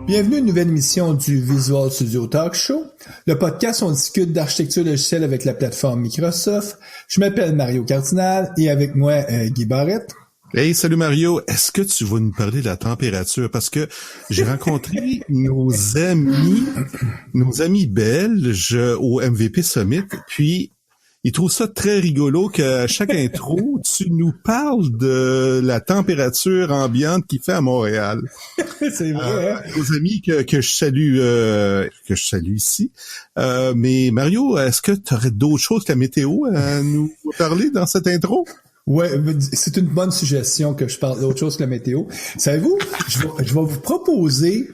Bienvenue à une nouvelle émission du Visual Studio Talk Show. Le podcast, on discute d'architecture logicielle avec la plateforme Microsoft. Je m'appelle Mario Cardinal et avec moi, Guy Barrette. Hey, salut Mario. Est-ce que tu vas nous parler de la température? Parce que j'ai rencontré nos amis belges au MVP Summit, puis ils trouvent ça très rigolo qu'à chaque intro, tu nous parles de la température ambiante qu'il fait à Montréal. C'est vrai. Nos amis que je salue ici. Mais Mario, est-ce que tu aurais d'autres choses que la météo à nous parler dans cette intro? Ouais, c'est une bonne suggestion que je parle d'autre chose que la météo. Savez-vous, je vais vous proposer,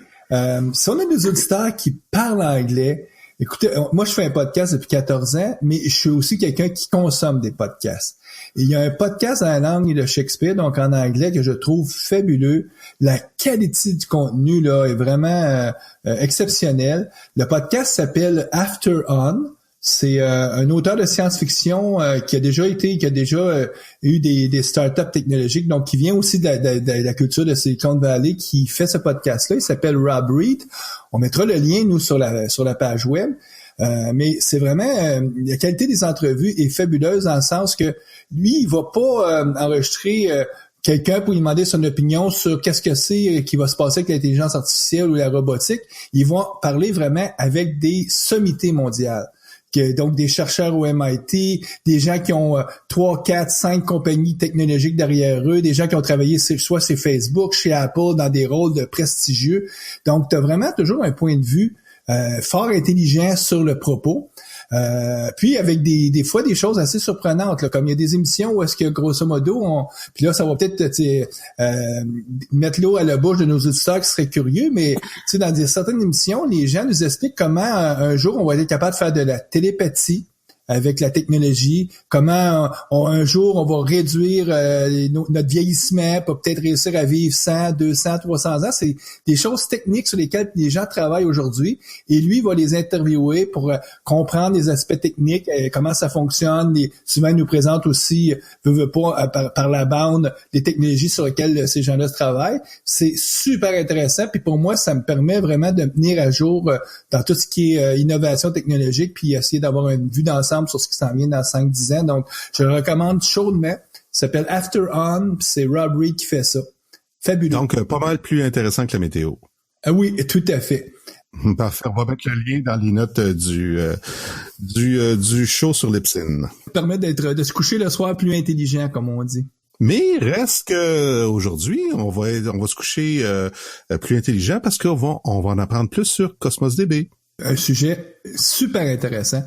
si on a des auditeurs qui parlent anglais. Écoutez, moi, je fais un podcast depuis 14 ans, mais je suis aussi quelqu'un qui consomme des podcasts. Et il y a un podcast en langue de Shakespeare, donc en anglais, que je trouve fabuleux. La qualité du contenu, là, est vraiment exceptionnelle. Le podcast s'appelle After On. C'est un auteur de science-fiction qui a déjà eu des startups technologiques, donc qui vient aussi de la culture de Silicon Valley, qui fait ce podcast-là. Il s'appelle Rob Reed. On mettra le lien, nous, sur la page web. Mais c'est vraiment la qualité des entrevues est fabuleuse dans le sens que lui, il va pas enregistrer quelqu'un pour lui demander son opinion sur qu'est-ce que c'est qui va se passer avec l'intelligence artificielle ou la robotique. Ils vont parler vraiment avec des sommités mondiales. Donc des chercheurs au MIT, des gens qui ont 3, 4, 5 compagnies technologiques derrière eux, des gens qui ont travaillé soit chez Facebook, chez Apple, dans des rôles de prestigieux. Donc, tu as vraiment toujours un point de vue fort intelligent sur le propos. Puis avec des fois des choses assez surprenantes, là, comme il y a des émissions où est-ce que grosso modo, puis là ça va peut-être mettre l'eau à la bouche de nos auditeurs qui seraient curieux, mais dans certaines émissions, les gens nous expliquent comment un jour on va être capable de faire de la télépathie avec la technologie, comment un jour on va réduire notre vieillissement pour peut-être réussir à vivre 100, 200, 300 ans. C'est des choses techniques sur lesquelles les gens travaillent aujourd'hui et lui va les interviewer pour comprendre les aspects techniques, comment ça fonctionne. Souvent, il nous présente aussi, veut pas, par la bande, les technologies sur lesquelles ces gens-là travaillent. C'est super intéressant puis pour moi, ça me permet vraiment de me tenir à jour dans tout ce qui est innovation technologique puis essayer d'avoir une vue d'ensemble sur ce qui s'en vient dans 5-10 ans. Donc, je le recommande chaudement. Ça s'appelle After On, puis c'est Rob Reed qui fait ça. Fabuleux. Donc, pas mal plus intéressant que la météo. Ah oui, tout à fait. Parfait. On va mettre le lien dans les notes du show sur Libsyn. Ça permet de se coucher le soir plus intelligent, comme on dit. Mais reste que aujourd'hui, on va se coucher plus intelligent parce qu'on va en apprendre plus sur Cosmos DB. Un sujet super intéressant.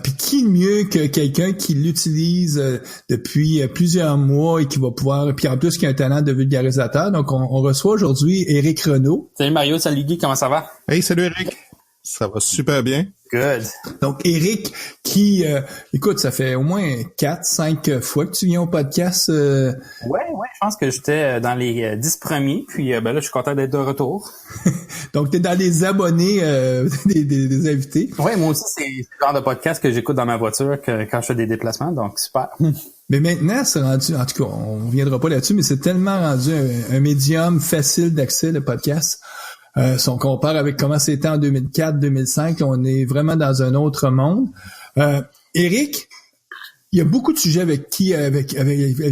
Puis qui mieux que quelqu'un qui l'utilise depuis plusieurs mois et qui va pouvoir, puis en plus qui a un talent de vulgarisateur. Donc on reçoit aujourd'hui Éric Renaud. Salut Mario, salut Guy, comment ça va? Hey, salut Éric. Ça va super bien. Good. Donc, Éric, qui, écoute, ça fait au moins 4-5 fois que tu viens au podcast. Ouais, je pense que j'étais dans les 10 premiers, puis là, je suis content d'être de retour. Donc, t'es dans les abonnés des invités. Ouais, moi aussi, c'est le genre de podcast que j'écoute dans ma voiture quand je fais des déplacements, donc super. Mais maintenant, c'est rendu, en tout cas, on ne reviendra pas là-dessus, mais c'est tellement rendu un médium facile d'accès, le podcast. Si on compare avec comment c'était en 2004-2005, on est vraiment dans un autre monde. Éric, il y a beaucoup de sujets avec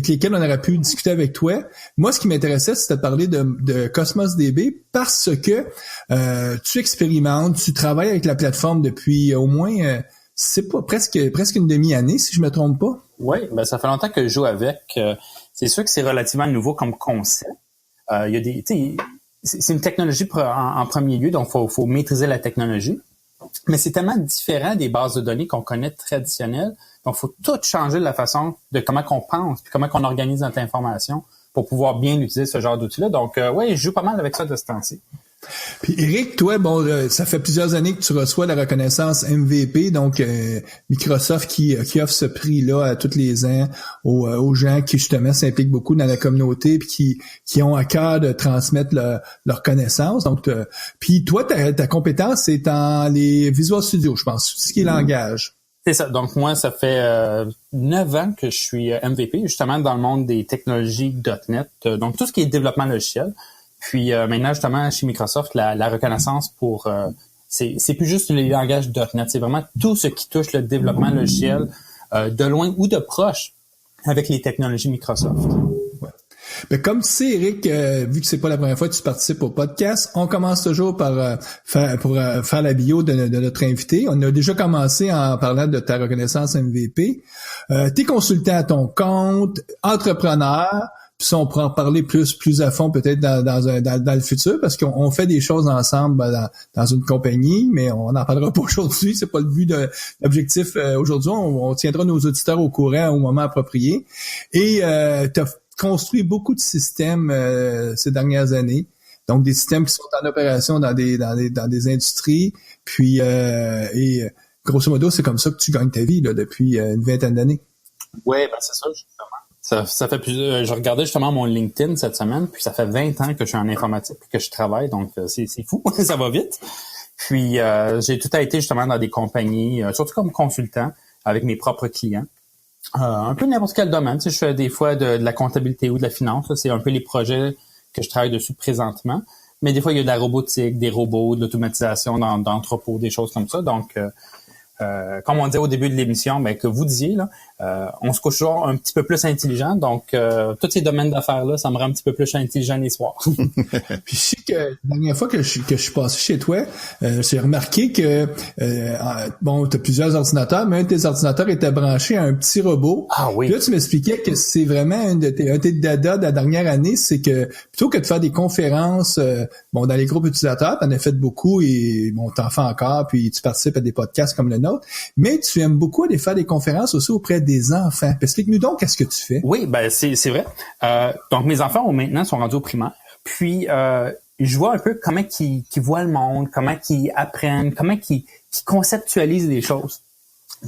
lesquels on aurait pu discuter avec toi. Moi, ce qui m'intéressait, c'était de parler de Cosmos DB parce que tu expérimentes, tu travailles avec la plateforme depuis au moins, c'est pas presque une demi-année, si je me trompe pas. Oui, ben ça fait longtemps que je joue avec. C'est sûr que c'est relativement nouveau comme concept. Il y a des, c'est une technologie en premier lieu, donc faut maîtriser la technologie. Mais c'est tellement différent des bases de données qu'on connaît traditionnelles. Donc, il faut tout changer de la façon de comment qu'on pense, puis comment qu'on organise notre information pour pouvoir bien utiliser ce genre d'outils-là. Donc, je joue pas mal avec ça de ce temps-ci. Puis Eric, toi, ça fait plusieurs années que tu reçois la reconnaissance MVP, donc Microsoft qui offre ce prix-là à tous les ans aux gens qui justement s'impliquent beaucoup dans la communauté puis qui ont à cœur de transmettre leur connaissance. Donc, puis toi, ta compétence, c'est dans les Visual Studio, je pense, tout ce qui est langage. C'est ça. Donc, moi, ça fait 9 ans que je suis MVP, justement, dans le monde des technologies .NET. Donc, tout ce qui est développement logiciel. Puis maintenant, justement, chez Microsoft, la reconnaissance pour... c'est plus juste les langages .NET. C'est vraiment tout ce qui touche le développement logiciel de loin ou de proche avec les technologies Microsoft. Ouais. Mais comme tu sais, Eric, vu que c'est pas la première fois que tu participes au podcast, on commence toujours par faire la bio de notre invité. On a déjà commencé en parlant de ta reconnaissance MVP. T'es consultant à ton compte, entrepreneur. Puis ça, on pourra en parler plus à fond peut-être dans le futur, parce qu'on fait des choses ensemble dans une compagnie, mais on n'en parlera pas aujourd'hui. C'est pas le but de l'objectif aujourd'hui. On tiendra nos auditeurs au courant au moment approprié. Et tu as construit beaucoup de systèmes ces dernières années. Donc des systèmes qui sont en opération dans des industries. Puis et grosso modo, c'est comme ça que tu gagnes ta vie là depuis une vingtaine d'années. Oui, ben c'est ça, justement. Ça fait plusieurs. Je regardais justement mon LinkedIn cette semaine, puis ça fait 20 ans que je suis en informatique et que je travaille, donc c'est fou, ça va vite. Puis j'ai tout été justement dans des compagnies, surtout comme consultant, avec mes propres clients. Un peu n'importe quel domaine. Tu sais, je fais des fois de la comptabilité ou de la finance. Là, c'est un peu les projets que je travaille dessus présentement. Mais des fois, il y a de la robotique, des robots, de l'automatisation d'entrepôts, des choses comme ça. Donc, comme on disait au début de l'émission, ben que vous disiez, là, on se couche toujours un petit peu plus intelligent. Donc, tous ces domaines d'affaires-là, ça me rend un petit peu plus intelligent les soirs. Puis je sais que la dernière fois que je suis passé chez toi, j'ai remarqué que tu as plusieurs ordinateurs, mais un de tes ordinateurs était branché à un petit robot. Ah oui. Puis là, tu m'expliquais que c'est vraiment un de tes dada de la dernière année, c'est que plutôt que de faire des conférences dans les groupes utilisateurs, tu en as fait beaucoup et t'en fais encore, puis tu participes à des podcasts comme le nôtre, mais tu aimes beaucoup aller faire des conférences aussi auprès des enfants. Explique-nous donc qu'est-ce que tu fais. Oui, ben c'est vrai. Donc mes enfants maintenant sont rendus au primaire. Puis je vois un peu comment qu'ils voient le monde, comment qu'ils apprennent, comment qu'ils conceptualisent les choses.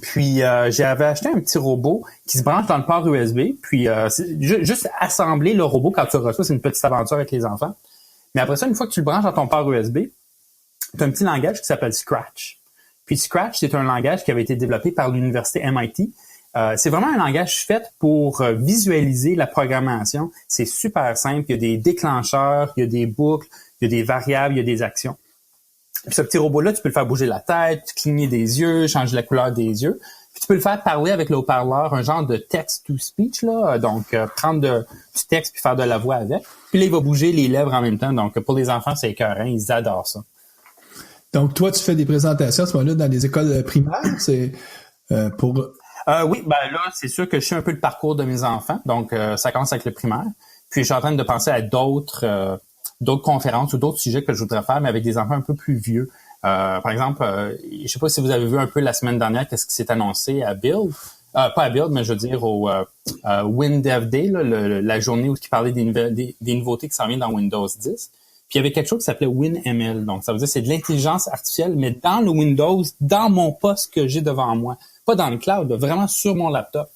Puis j'avais acheté un petit robot qui se branche dans le port USB. Puis juste assembler le robot quand tu le reçois, c'est une petite aventure avec les enfants. Mais après ça, une fois que tu le branches dans ton port USB, tu as un petit langage qui s'appelle Scratch. Puis Scratch, c'est un langage qui avait été développé par l'université MIT. C'est vraiment un langage fait pour visualiser la programmation. C'est super simple. Il y a des déclencheurs, il y a des boucles, il y a des variables, il y a des actions. Puis ce petit robot-là, tu peux le faire bouger la tête, cligner des yeux, changer la couleur des yeux. Puis tu peux le faire parler avec le haut-parleur, un genre de text-to-speech, là. Donc, prendre du texte puis faire de la voix avec. Puis là, il va bouger les lèvres en même temps. Donc, pour les enfants, c'est écœurant. Ils adorent ça. Donc, toi, tu fais des présentations à ce moment-là dans les écoles primaires? C'est pour... Oui, ben là, c'est sûr que je suis un peu le parcours de mes enfants. Donc, ça commence avec le primaire. Puis, je suis en train de penser à d'autres conférences ou d'autres sujets que je voudrais faire, mais avec des enfants un peu plus vieux. Par exemple, je sais pas si vous avez vu un peu la semaine dernière qu'est-ce qui s'est annoncé à Build. Pas à Build, mais je veux dire au WinDev Day, là, la journée où il parlait des nouveautés qui s'en viennent dans Windows 10. Puis il y avait quelque chose qui s'appelait WinML. Donc, ça veut dire que c'est de l'intelligence artificielle, mais dans le Windows, dans mon poste que j'ai devant moi. Pas dans le cloud, vraiment sur mon laptop.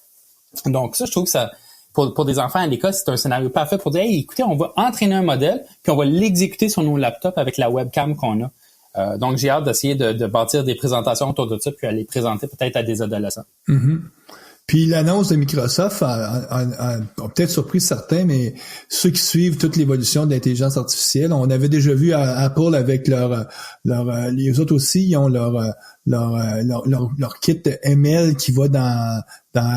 Donc, ça, je trouve que ça, pour des enfants à l'école, c'est un scénario parfait pour dire, hey, écoutez, on va entraîner un modèle, puis on va l'exécuter sur nos laptops avec la webcam qu'on a. Donc, j'ai hâte d'essayer de bâtir des présentations autour de ça, puis à les présenter peut-être à des adolescents. Mm-hmm. Puis l'annonce de Microsoft a peut-être surpris certains, mais ceux qui suivent toute l'évolution de l'intelligence artificielle, on avait déjà vu à Apple avec les autres aussi, ils ont leur kit ML qui va dans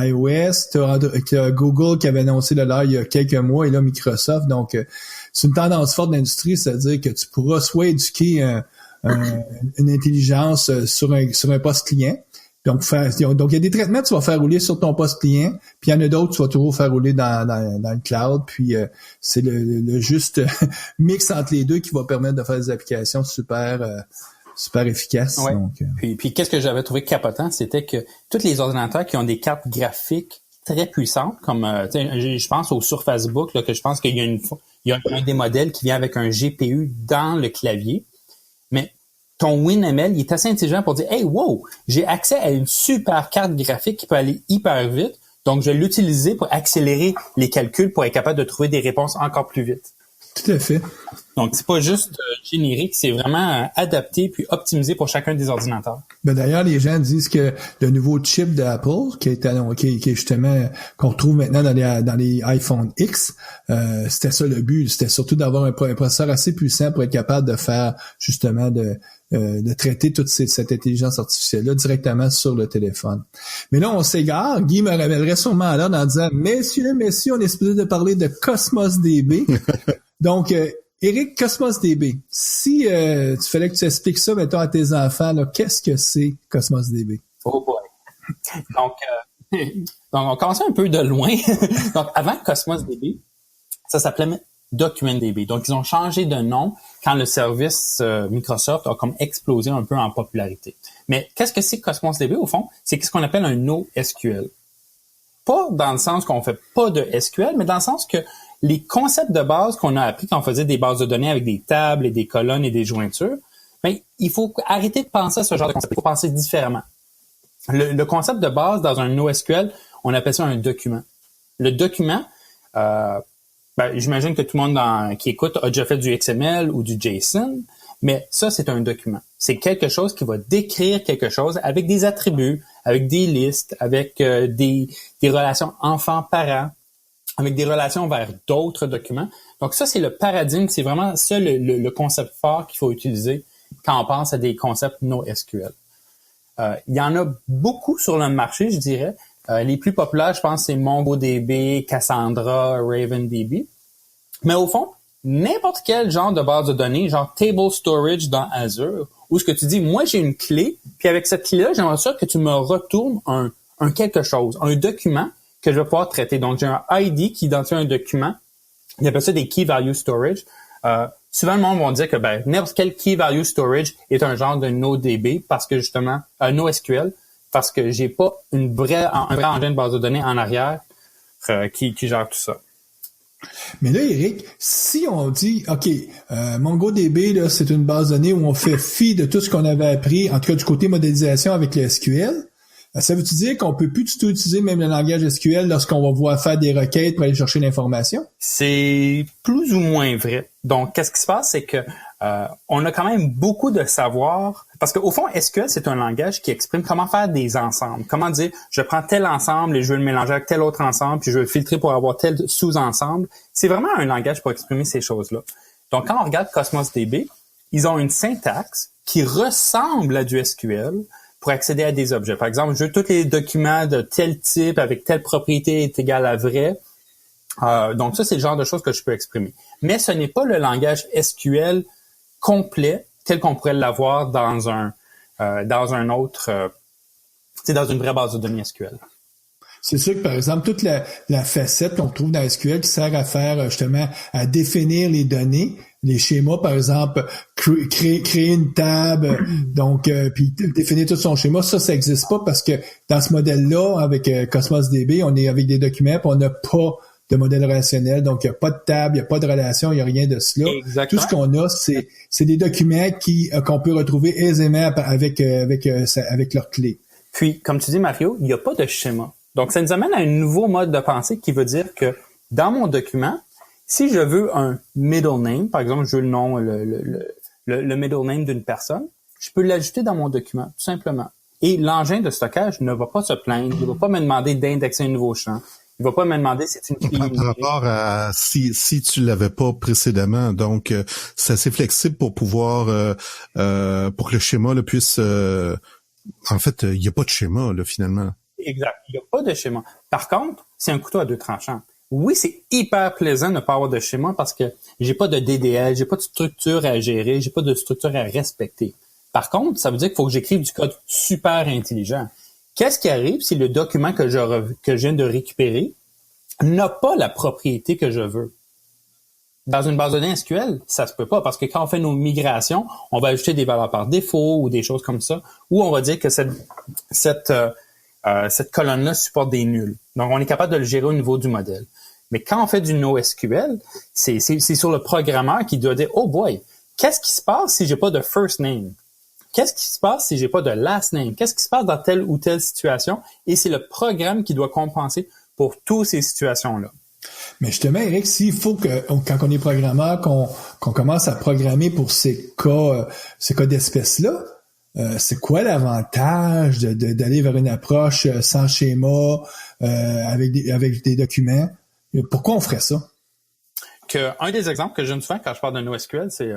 iOS. T'as Google qui avait annoncé le leur il y a quelques mois, et là Microsoft. Donc c'est une tendance forte de l'industrie, c'est-à-dire que tu pourras soit éduquer une intelligence sur un poste client. Donc il y a des traitements que tu vas faire rouler sur ton poste client, puis il y en a d'autres que tu vas toujours faire rouler dans le cloud, puis c'est le juste mix entre les deux qui va permettre de faire des applications super efficaces. Ouais. Donc, Puis qu'est-ce que j'avais trouvé capotant, c'était que tous les ordinateurs qui ont des cartes graphiques très puissantes, comme je pense au Surface Book, là, que je pense qu'il y a il y a un des modèles qui vient avec un GPU dans le clavier. Mais ton WinML, il est assez intelligent pour dire « Hey, wow, j'ai accès à une super carte graphique qui peut aller hyper vite. Donc, je vais l'utiliser pour accélérer les calculs pour être capable de trouver des réponses encore plus vite. » Tout à fait. Donc, c'est pas juste générique, c'est vraiment adapté puis optimisé pour chacun des ordinateurs. Ben d'ailleurs, les gens disent que le nouveau chip d'Apple, qui est justement qu'on retrouve maintenant dans les iPhone X, c'était ça le but. C'était surtout d'avoir un processeur assez puissant pour être capable de faire justement de traiter toute cette intelligence artificielle-là directement sur le téléphone. Mais là, on s'égare. Guy me révélerait sûrement à l'heure en disant « Messieurs, on est supposé de parler de Cosmos DB. » Donc, Éric, Cosmos DB, si tu fallait que tu expliques ça, mettons, à tes enfants, là, qu'est-ce que c'est Cosmos DB? Oh boy! Donc, on commence un peu de loin. Donc, avant Cosmos DB, ça s'appelait DocumentDB. Donc, ils ont changé de nom quand le service Microsoft a comme explosé un peu en popularité. Mais qu'est-ce que c'est Cosmos DB, au fond? C'est ce qu'on appelle un NoSQL. Pas dans le sens qu'on fait pas de SQL, mais dans le sens que les concepts de base qu'on a appris quand on faisait des bases de données avec des tables et des colonnes et des jointures, ben, il faut arrêter de penser à ce genre de concept. Il faut penser différemment. Le concept de base dans un NoSQL, on appelle ça un document. Le document, j'imagine que tout le monde qui écoute a déjà fait du XML ou du JSON, mais ça, c'est un document. C'est quelque chose qui va décrire quelque chose avec des attributs, avec des listes, avec des relations enfants-parents, avec des relations vers d'autres documents. Donc ça, c'est le paradigme, c'est vraiment ça le concept fort qu'il faut utiliser quand on pense à des concepts NoSQL. Il y en a beaucoup sur le marché, je dirais. Les plus populaires, je pense, c'est MongoDB, Cassandra, RavenDB. Mais au fond, n'importe quel genre de base de données, genre table storage dans Azure, où ce que tu dis, moi j'ai une clé, puis avec cette clé-là, j'aimerais ça que tu me retournes un quelque chose, un document que je vais pouvoir traiter. Donc, j'ai un ID qui identifie un document. Il appelle ça des Key Value Storage. Souvent, le monde va dire que n'importe quel Key Value Storage est un genre de NoDB parce que justement, NoSQL, parce que j'ai pas un vrai engin de base de données en arrière qui gère tout ça. Mais là, Éric, si on dit, OK, MongoDB, là, c'est une base de données où on fait fi de tout ce qu'on avait appris, en tout cas du côté modélisation avec le SQL, ça veut-tu dire qu'on peut plus du tout utiliser même le langage SQL lorsqu'on va pouvoir faire des requêtes pour aller chercher l'information? C'est plus ou moins vrai. Donc, qu'est-ce qui se passe, c'est que on a quand même beaucoup de savoir, parce qu'au fond, SQL, c'est un langage qui exprime comment faire des ensembles. Comment dire, je prends tel ensemble et je veux le mélanger avec tel autre ensemble, puis je veux le filtrer pour avoir tel sous-ensemble. C'est vraiment un langage pour exprimer ces choses-là. Donc, quand on regarde Cosmos DB, ils ont une syntaxe qui ressemble à du SQL, pour accéder à des objets. Par exemple, je veux tous les documents de tel type avec telle propriété est égale à vrai. Donc ça, c'est le genre de choses que je peux exprimer. Mais ce n'est pas le langage SQL complet tel qu'on pourrait l'avoir dans un autre, dans une vraie base de données SQL. C'est sûr que, par exemple, toute la facette qu'on trouve dans SQL qui sert à faire, justement, à définir les données, les schémas, par exemple, créer une table, donc, puis définir tout son schéma, ça n'existe pas parce que dans ce modèle-là, avec Cosmos DB, on est avec des documents, puis on n'a pas de modèle relationnel, donc il n'y a pas de table, il n'y a pas de relation, il n'y a rien de cela. Exactement. Tout ce qu'on a, c'est des documents qu'on peut retrouver aisément avec leurs clés. Puis, comme tu dis, Mario, il n'y a pas de schéma. Donc, ça nous amène à un nouveau mode de pensée qui veut dire que dans mon document, si je veux un middle name, par exemple, je veux le nom, le middle name d'une personne, je peux l'ajouter dans mon document, tout simplement. Et l'engin de stockage ne va pas se plaindre, il ne va pas me demander d'indexer un nouveau champ. Il va pas me demander si c'est une clé. Par rapport à si tu l'avais pas précédemment, donc c'est assez flexible pour pouvoir pour que le schéma là, puisse en fait, il n'y a pas de schéma là finalement. Exact. Il n'y a pas de schéma. Par contre, c'est un couteau à deux tranchants. Oui, c'est hyper plaisant de ne pas avoir de schéma parce que j'ai pas de DDL, j'ai pas de structure à gérer, j'ai pas de structure à respecter. Par contre, ça veut dire qu'il faut que j'écrive du code super intelligent. Qu'est-ce qui arrive si le document que je viens de récupérer n'a pas la propriété que je veux? Dans une base de données SQL, ça se peut pas parce que quand on fait nos migrations, on va ajouter des valeurs par défaut ou des choses comme ça, ou on va dire que cette colonne-là supporte des nuls. Donc, on est capable de le gérer au niveau du modèle. Mais quand on fait du NoSQL, c'est sur le programmeur qui doit dire, oh boy, qu'est-ce qui se passe si j'ai pas de first name? Qu'est-ce qui se passe si j'ai pas de last name? Qu'est-ce qui se passe dans telle ou telle situation? Et c'est le programme qui doit compenser pour toutes ces situations-là. Mais justement, Eric, s'il faut que, quand on est programmeur, qu'on commence à programmer pour ces cas d'espèces-là, c'est quoi l'avantage d'aller vers une approche sans schéma, avec des documents? Pourquoi on ferait ça? Un des exemples que je donne souvent quand je parle de NoSQL, c'est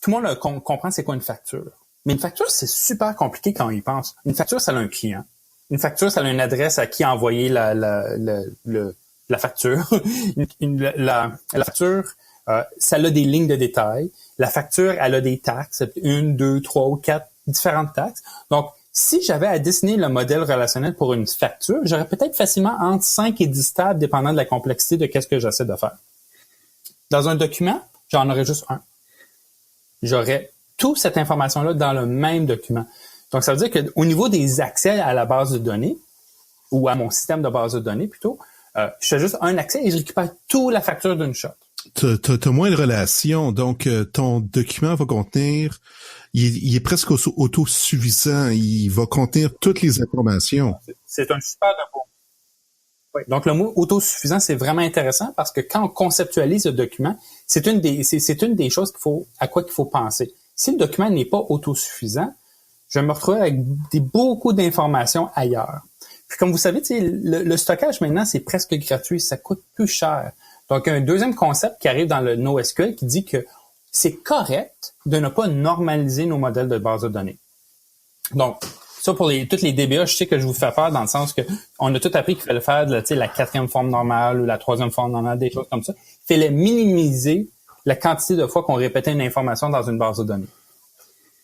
tout le monde comprend c'est quoi une facture. Mais une facture, c'est super compliqué quand on y pense. Une facture, ça a un client. Une facture, ça a une adresse à qui envoyer la facture. La facture, ça a des lignes de détail. La facture, elle a des taxes, 1, 2, 3 ou 4 différentes taxes. Donc, si j'avais à dessiner le modèle relationnel pour une facture, j'aurais peut-être facilement entre 5 et 10 tables, dépendant de la complexité de qu'est-ce que j'essaie de faire. Dans un document, j'en aurais juste un. J'aurais toute cette information-là dans le même document. Donc, ça veut dire qu'au niveau des accès à la base de données, ou à mon système de base de données plutôt, je fais juste un accès et je récupère toute la facture d'une shot. T'as moins de relations, donc ton document va contenir, il est presque autosuffisant, il va contenir toutes les informations. C'est un super mot. Oui. Donc, le mot autosuffisant, c'est vraiment intéressant parce que quand on conceptualise le document, c'est une des choses à quoi il faut penser. Si le document n'est pas autosuffisant, je vais me retrouver avec beaucoup d'informations ailleurs. Puis comme vous savez, le stockage maintenant, c'est presque gratuit, ça coûte plus cher. Donc, un deuxième concept qui arrive dans le NoSQL qui dit que c'est correct de ne pas normaliser nos modèles de base de données. Donc, ça pour toutes les DBA, je sais que je vous fais faire dans le sens que on a tout appris qu'il fallait faire la 4e forme normale ou la 3e forme normale, des choses comme ça. Il fallait minimiser la quantité de fois qu'on répétait une information dans une base de données.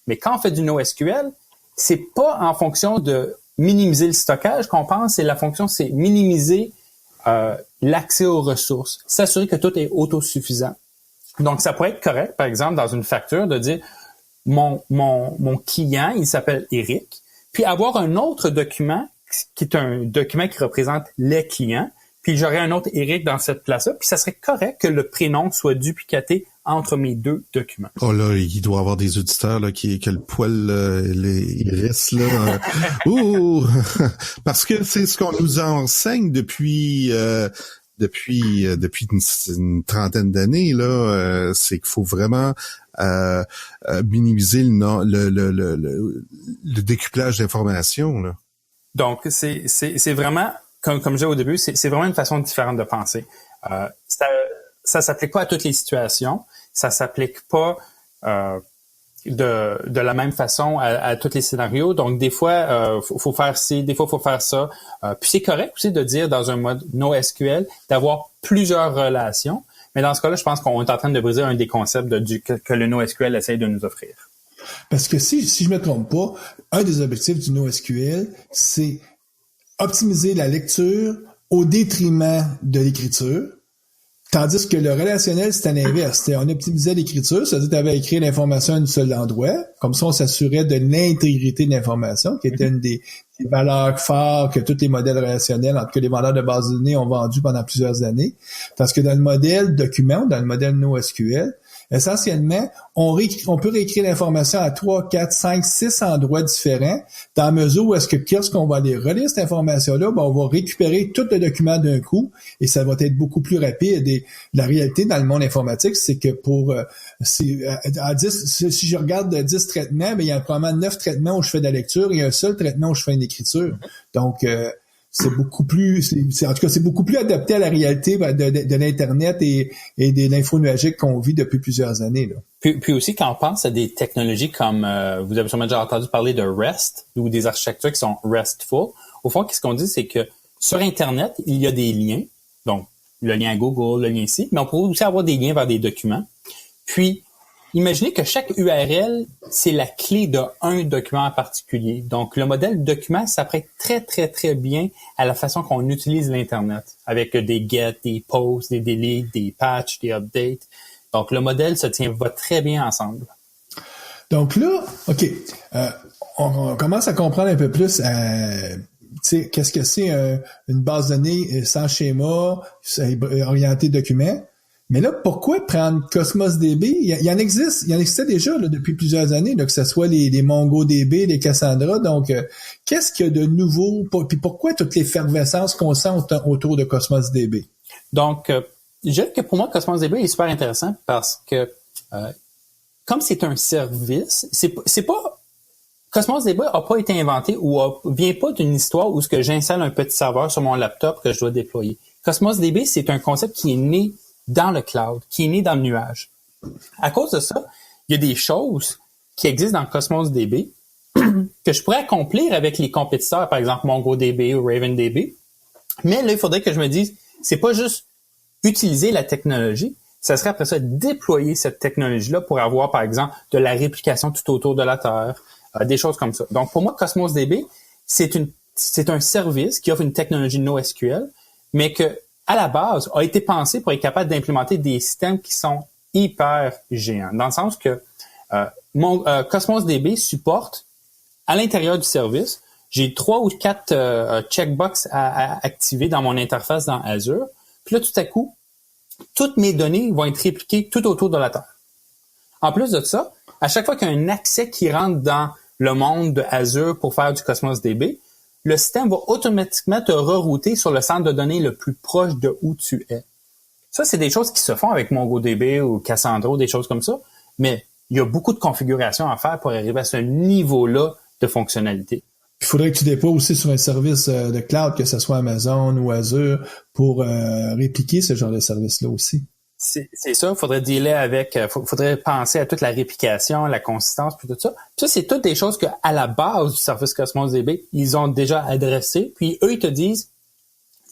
Mais quand on fait du NoSQL, c'est pas en fonction de minimiser le stockage qu'on pense, c'est minimiser l'accès aux ressources, s'assurer que tout est autosuffisant. Donc, ça pourrait être correct, par exemple, dans une facture, de dire mon client, il s'appelle Eric, puis avoir un autre document qui est un document qui représente les clients, puis j'aurais un autre Eric dans cette place-là, puis ça serait correct que le prénom soit duplicaté entre mes deux documents. Oh là, il doit y avoir des auditeurs là que le poil il reste là. Ouh! Parce que c'est ce qu'on nous enseigne depuis une trentaine d'années là, c'est qu'il faut vraiment minimiser le décuplage d'informations là. Donc c'est vraiment comme je disais au début, c'est vraiment une façon différente de penser. Ça s'applique pas à toutes les situations, ça s'applique pas de la même façon à tous les scénarios. Donc des fois faut faire ci, des fois faut faire ça. Puis c'est correct aussi de dire dans un mode NoSQL d'avoir plusieurs relations, mais dans ce cas-là, je pense qu'on est en train de briser un des concepts que le NoSQL essaye de nous offrir. Parce que si je me trompe pas, un des objectifs du NoSQL, c'est optimiser la lecture au détriment de l'écriture. Tandis que le relationnel, c'était l'inverse. On optimisait l'écriture, c'est-à-dire que tu avais écrit l'information à un seul endroit. Comme ça, on s'assurait de l'intégrité de l'information, qui était une des valeurs phares que tous les modèles relationnels, en tout cas les modèles de base de données, ont vendu pendant plusieurs années. Parce que dans le modèle document, dans le modèle NoSQL, essentiellement, on peut réécrire l'information à 3, 4, 5, 6 endroits différents, dans la mesure où est-ce que lorsqu'on va aller relire cette information-là, on va récupérer tout le document d'un coup, et ça va être beaucoup plus rapide. Et la réalité dans le monde informatique, c'est que si je regarde 10 traitements, il y a probablement 9 traitements où je fais de la lecture et un seul traitement où je fais une écriture. Donc, c'est beaucoup plus, en tout cas, c'est beaucoup plus adapté à la réalité de l'Internet et de l'info nuagique qu'on vit depuis plusieurs années, là. Puis aussi, quand on pense à des technologies comme, vous avez sûrement déjà entendu parler de REST ou des architectures qui sont RESTful, au fond, qu'est-ce qu'on dit, c'est que sur Internet, il y a des liens, donc le lien Google, le lien ici, mais on pourrait aussi avoir des liens vers des documents. Puis, imaginez que chaque URL, c'est la clé d'un document en particulier. Donc, le modèle document s'apprête très, très, très bien à la façon qu'on utilise l'Internet, avec des get, des posts, des deletes, des patchs, des updates. Donc, le modèle va très bien ensemble. Donc là, OK, on commence à comprendre un peu plus sais, qu'est-ce que c'est une base de données sans schéma, orientée document? Mais là, pourquoi prendre Cosmos DB? Il y en existait déjà là, depuis plusieurs années, là, que ce soit les MongoDB, les Cassandra. Donc, qu'est-ce qu'il y a de nouveau? Puis pourquoi toute l'effervescence qu'on sent autour de Cosmos DB? Donc, je dirais que pour moi, Cosmos DB est super intéressant parce que comme c'est un service, c'est pas Cosmos DB a pas été inventé ou vient pas d'une histoire où ce que j'installe un petit serveur sur mon laptop que je dois déployer. Cosmos DB, c'est un concept qui est né dans le cloud, qui est né dans le nuage. À cause de ça, il y a des choses qui existent dans Cosmos DB que je pourrais accomplir avec les compétiteurs, par exemple MongoDB ou RavenDB. Mais là, il faudrait que je me dise, c'est pas juste utiliser la technologie, ça serait après ça déployer cette technologie-là pour avoir, par exemple, de la réplication tout autour de la Terre, des choses comme ça. Donc, pour moi, Cosmos DB, c'est un service qui offre une technologie NoSQL, mais que à la base, a été pensé pour être capable d'implémenter des systèmes qui sont hyper géants. Dans le sens que Cosmos DB supporte, à l'intérieur du service, j'ai 3 ou 4 checkbox à activer dans mon interface dans Azure. Puis là, tout à coup, toutes mes données vont être répliquées tout autour de la Terre. En plus de ça, à chaque fois qu'il y a un accès qui rentre dans le monde de Azure pour faire du Cosmos DB, le système va automatiquement te rerouter sur le centre de données le plus proche de où tu es. Ça, c'est des choses qui se font avec MongoDB ou Cassandra, des choses comme ça, mais il y a beaucoup de configurations à faire pour arriver à ce niveau-là de fonctionnalité. Il faudrait que tu déploies aussi sur un service de cloud, que ce soit Amazon ou Azure, pour répliquer ce genre de service-là aussi. C'est ça, faudrait dealer avec, faudrait penser à toute la réplication, la consistance, puis tout ça. Puis ça, c'est toutes des choses que à la base du service Cosmos DB, ils ont déjà adressé. Puis eux, ils te disent,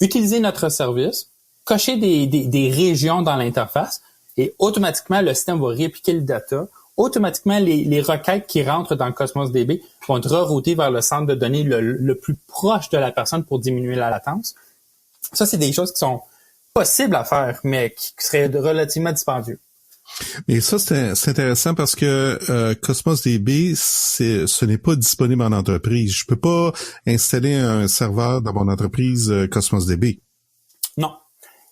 utilisez notre service, cochez des régions dans l'interface, et automatiquement, le système va répliquer le data. Automatiquement, les requêtes qui rentrent dans le Cosmos DB vont être reroutées vers le centre de données le plus proche de la personne pour diminuer la latence. Ça, c'est des choses qui sont possibles à faire, mais qui seraient relativement dispendieux. Et ça, c'est intéressant parce que Cosmos DB, ce n'est pas disponible en entreprise. Je peux pas installer un serveur dans mon entreprise Cosmos DB. Non.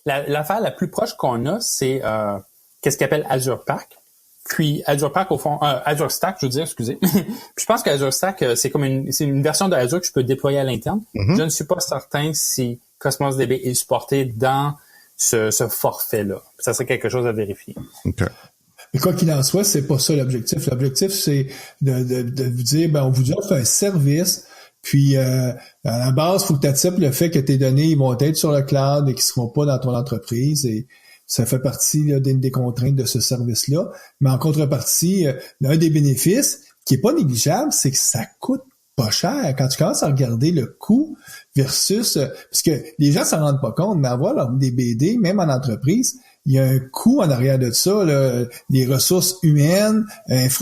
L'affaire la plus proche qu'on a, c'est qu'est-ce qu'on appelle Azure Pack. Puis Azure Pack, au fond, Azure Stack, je veux dire, excusez. Puis je pense qu'Azure Stack, c'est une version de Azure que je peux déployer à l'interne. Mm-hmm. Je ne suis pas certain si Cosmos DB est supporté dans ce forfait-là. Ça serait quelque chose à vérifier. Okay. Mais quoi qu'il en soit, c'est pas ça l'objectif. L'objectif, c'est de vous dire, on vous offre un service, puis à la base, il faut que tu acceptes le fait que tes données ils vont être sur le cloud et qu'ils ne seront pas dans ton entreprise. Et ça fait partie là, des contraintes de ce service-là. Mais en contrepartie, l'un des bénéfices qui est pas négligeable, c'est que ça coûte pas cher. Quand tu commences à regarder le coût versus... parce que les gens s'en rendent pas compte, mais avoir des BD, même en entreprise, il y a un coût en arrière de ça, là, les ressources humaines,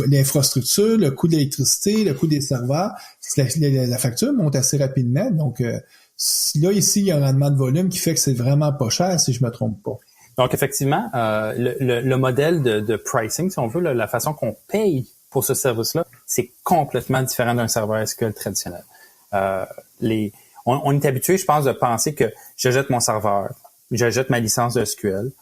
l'infrastructure, le coût de l'électricité, le coût des serveurs. La facture monte assez rapidement. Donc, là, ici, il y a un rendement de volume qui fait que c'est vraiment pas cher, si je me trompe pas. Donc, effectivement, le modèle de pricing, si on veut, la façon qu'on paye pour ce service-là, c'est complètement différent d'un serveur SQL traditionnel. On est habitué, je pense, de penser que j'achète mon serveur, j'achète ma licence de SQL.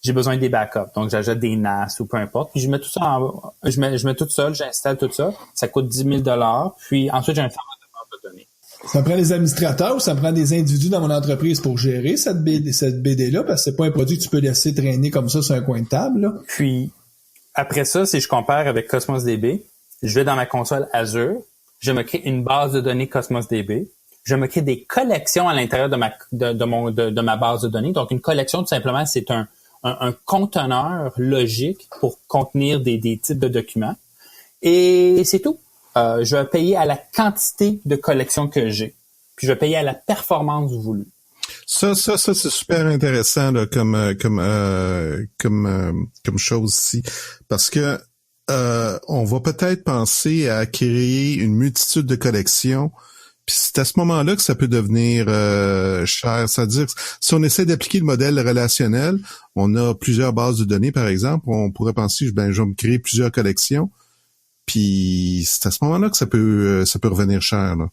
J'ai besoin des backups, donc j'achète des NAS ou peu importe. Puis je mets tout ça je mets tout seul, j'installe tout ça. Ça coûte 10 000 $. Puis ensuite, j'ai un serveur de base de données. Ça me prend des administrateurs ou ça me prend des individus dans mon entreprise pour gérer cette BD-là, parce que c'est pas un produit que tu peux laisser traîner comme ça sur un coin de table, là. Puis, après ça, si je compare avec Cosmos DB, je vais dans ma console Azure, je me crée une base de données Cosmos DB, je me crée des collections à l'intérieur de ma base de données. Donc, une collection, tout simplement, c'est un conteneur logique pour contenir des types de documents. Et c'est tout. Je vais payer à la quantité de collections que j'ai. Puis je vais payer à la performance voulue. Ça c'est super intéressant là, comme chose ici, parce que on va peut-être penser à créer une multitude de collections, puis c'est à ce moment-là que ça peut devenir cher. C'est-à-dire, si on essaie d'appliquer le modèle relationnel, on a plusieurs bases de données, par exemple, on pourrait penser, je vais me créer plusieurs collections, puis c'est à ce moment-là que ça peut revenir cher, là.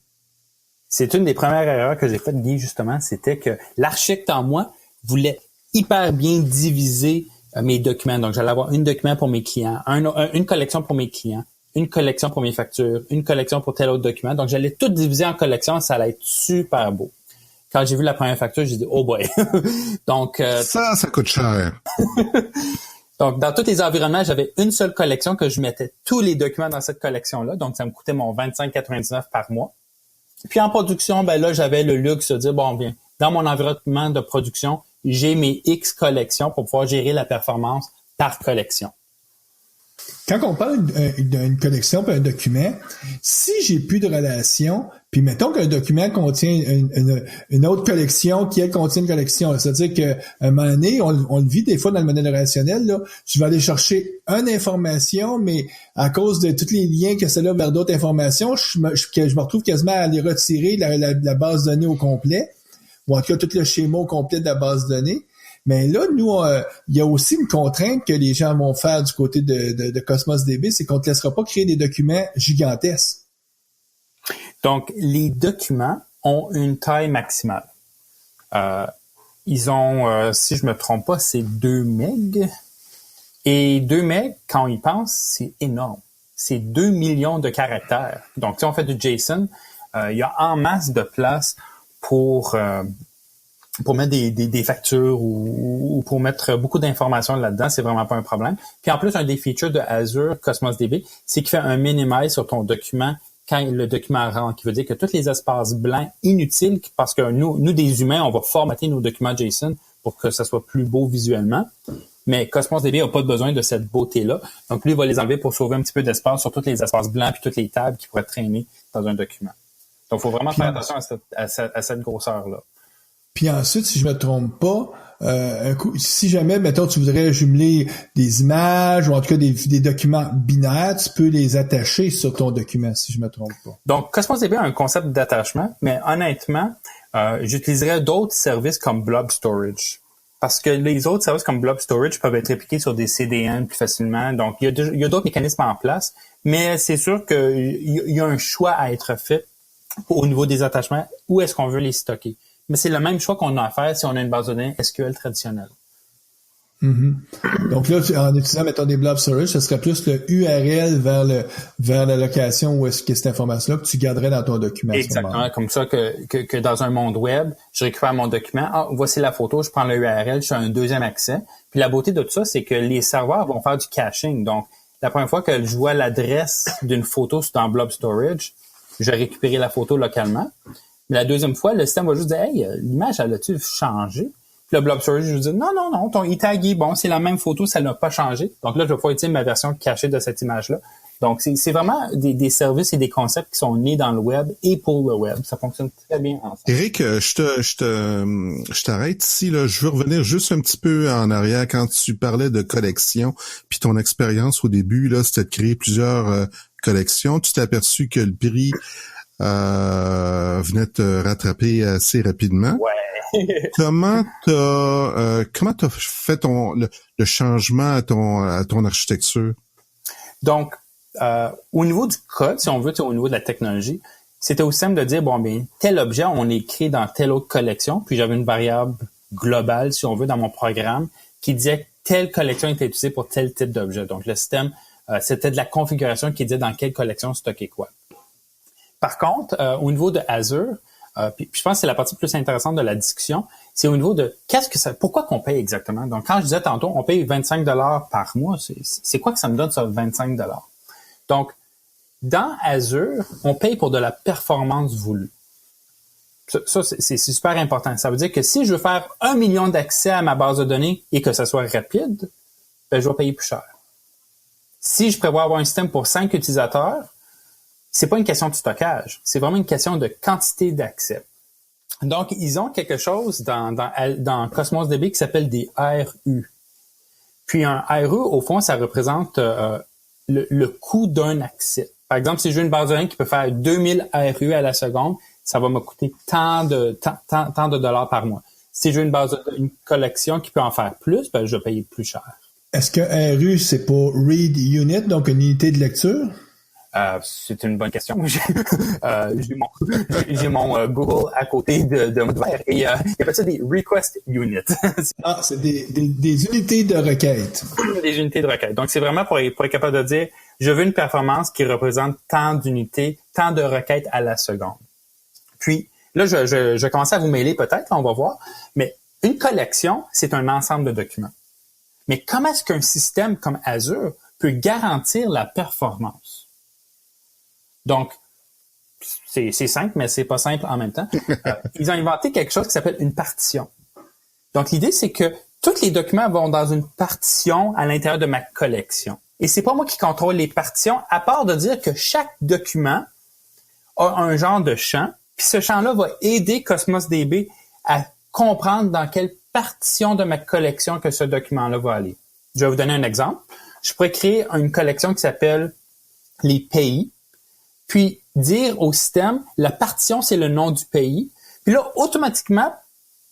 c'est une des premières erreurs que j'ai faites, Guy, justement, c'était que l'architecte en moi voulait hyper bien diviser mes documents. Donc, j'allais avoir une document pour mes clients, une collection pour mes clients, une collection pour mes factures, une collection pour tel autre document. Donc, j'allais tout diviser en collections, ça allait être super beau. Quand j'ai vu la première facture, j'ai dit, oh boy. Donc, ça coûte cher. Donc, dans tous les environnements, j'avais une seule collection que je mettais tous les documents dans cette collection-là. Donc, ça me coûtait mon 25,99 par mois. Puis en production, ben là, j'avais le luxe de dire, bon, bien, dans mon environnement de production, j'ai mes X collections pour pouvoir gérer la performance par collection. Quand on parle d'une collection puis un document, si j'ai plus de relation, puis mettons qu'un document contient une autre collection qui, elle, contient une collection, c'est-à-dire qu'à un moment donné, on le vit des fois dans le modèle relationnel, là, je vais aller chercher une information, mais à cause de tous les liens que c'est là vers d'autres informations, je me retrouve quasiment à aller retirer la base de données au complet, ou en tout cas tout le schéma au complet de la base de données. Mais là, nous, il y a aussi une contrainte que les gens vont faire du côté de Cosmos DB, c'est qu'on ne te laissera pas créer des documents gigantesques. Donc, les documents ont une taille maximale. Ils ont, si je me trompe pas, c'est 2 MB. Et 2 MB, quand on y pense, c'est énorme. C'est 2 millions de caractères. Donc, si on fait du JSON, il y a en masse de place pour mettre des factures ou pour mettre beaucoup d'informations là-dedans, c'est vraiment pas un problème. Puis en plus, un des features de Azure Cosmos DB, c'est qu'il fait un minimize sur ton document quand le document rentre, qui veut dire que tous les espaces blancs inutiles, parce que nous des humains, on va formater nos documents JSON pour que ça soit plus beau visuellement. Mais Cosmos DB n'a pas besoin de cette beauté-là. Donc, lui, il va les enlever pour sauver un petit peu d'espace sur tous les espaces blancs puis toutes les tables qui pourraient traîner dans un document. Donc, il faut vraiment faire attention à cette grosseur-là. Puis ensuite, si je me trompe pas, si jamais, mettons, tu voudrais jumeler des images ou en tout cas des documents binaires, tu peux les attacher sur ton document, si je me trompe pas. Donc, Cosmos DB a un concept d'attachement, mais honnêtement, j'utiliserais d'autres services comme Blob Storage. Parce que les autres services comme Blob Storage peuvent être répliqués sur des CDN plus facilement. Donc, il y a d'autres mécanismes en place, mais c'est sûr qu'il y a un choix à être fait au niveau des attachements. Où est-ce qu'on veut les stocker? Mais c'est le même choix qu'on a à faire si on a une base de données SQL traditionnelle. Mm-hmm. Donc là, en utilisant, mettons, des blob storage, ce serait plus le URL vers la location où est-ce que cette information-là que tu garderais dans ton document. Exactement, comme ça que dans un monde web, je récupère mon document, voici la photo, je prends le URL, je fais un deuxième accès. Puis la beauté de tout ça, c'est que les serveurs vont faire du caching. Donc, la première fois que je vois l'adresse d'une photo dans blob storage, je vais récupérer la photo localement. Mais la deuxième fois, le système va juste dire, hey, l'image, elle a-tu changé? Puis le blob storage, je vais dire, non, ton e-tag est bon, c'est la même photo, ça n'a pas changé. Donc là, je vais pouvoir utiliser ma version cachée de cette image-là. Donc, c'est vraiment des services et des concepts qui sont nés dans le web et pour le web. Ça fonctionne très bien ensemble. Éric, je t'arrête ici, là. Je veux revenir juste un petit peu en arrière quand tu parlais de collection, puis ton expérience au début, là, c'était de créer plusieurs collections. Tu t'es aperçu que le prix venait te rattraper assez rapidement. Ouais. Comment t'as fait le changement à ton architecture? Donc, au niveau du code, si on veut, au niveau de la technologie, c'était aussi simple de dire, bon, bien, tel objet, on l'écrit dans telle autre collection, puis j'avais une variable globale, si on veut, dans mon programme, qui disait que telle collection était utilisée pour tel type d'objet. Donc, le système, c'était de la configuration qui disait dans quelle collection stocker quoi. Par contre, au niveau de Azure, puis je pense que c'est la partie plus intéressante de la discussion, c'est au niveau de pourquoi qu'on paye exactement. Donc, quand je disais tantôt, on paye 25 $ par mois, c'est quoi que ça me donne, ça, 25 $? Donc, dans Azure, on paye pour de la performance voulue. Ça, c'est super important. Ça veut dire que si je veux faire 1 million d'accès à ma base de données et que ça soit rapide, ben, je vais payer plus cher. Si je prévois avoir un système pour 5 utilisateurs, c'est pas une question de stockage, c'est vraiment une question de quantité d'accès. Donc, ils ont quelque chose dans Cosmos DB qui s'appelle des RU. Puis un RU, au fond, ça représente le coût d'un accès. Par exemple, si j'ai une base de données qui peut faire 2000 RU à la seconde, ça va me coûter tant de dollars par mois. Si j'ai une collection qui peut en faire plus, ben, je vais payer plus cher. Est-ce que RU, c'est pour Read Unit, donc une unité de lecture? C'est une bonne question. J'ai mon Google à côté de mon verre et il appelle ça des request units. C'est des unités de requête. Des unités de requête. Donc, c'est vraiment pour être capable de dire, je veux une performance qui représente tant d'unités, tant de requêtes à la seconde. Puis, là, je commence à vous mêler peut-être, on va voir, mais une collection, c'est un ensemble de documents. Mais comment est-ce qu'un système comme Azure peut garantir la performance? Donc, c'est simple, mais c'est pas simple en même temps. Ils ont inventé quelque chose qui s'appelle une partition. Donc, l'idée, c'est que tous les documents vont dans une partition à l'intérieur de ma collection. Et c'est pas moi qui contrôle les partitions, à part de dire que chaque document a un genre de champ, puis ce champ-là va aider Cosmos DB à comprendre dans quelle partition de ma collection que ce document-là va aller. Je vais vous donner un exemple. Je pourrais créer une collection qui s'appelle les pays, puis dire au système, la partition, c'est le nom du pays. Puis là, automatiquement,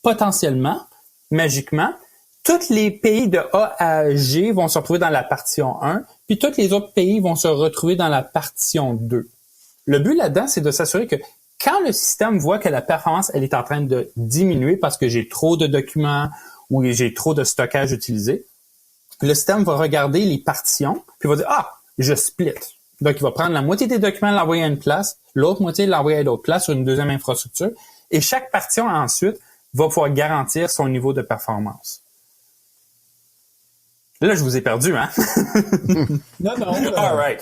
potentiellement, magiquement, tous les pays de A à G vont se retrouver dans la partition 1, puis tous les autres pays vont se retrouver dans la partition 2. Le but là-dedans, c'est de s'assurer que quand le système voit que la performance, elle est en train de diminuer parce que j'ai trop de documents ou j'ai trop de stockage utilisé, le système va regarder les partitions, puis va dire, je split. Donc, il va prendre la moitié des documents, l'envoyer à une place, l'autre moitié l'envoyer à d'autres places sur une deuxième infrastructure, et chaque partition, ensuite, va pouvoir garantir son niveau de performance. Là, je vous ai perdu, hein? Non. All right.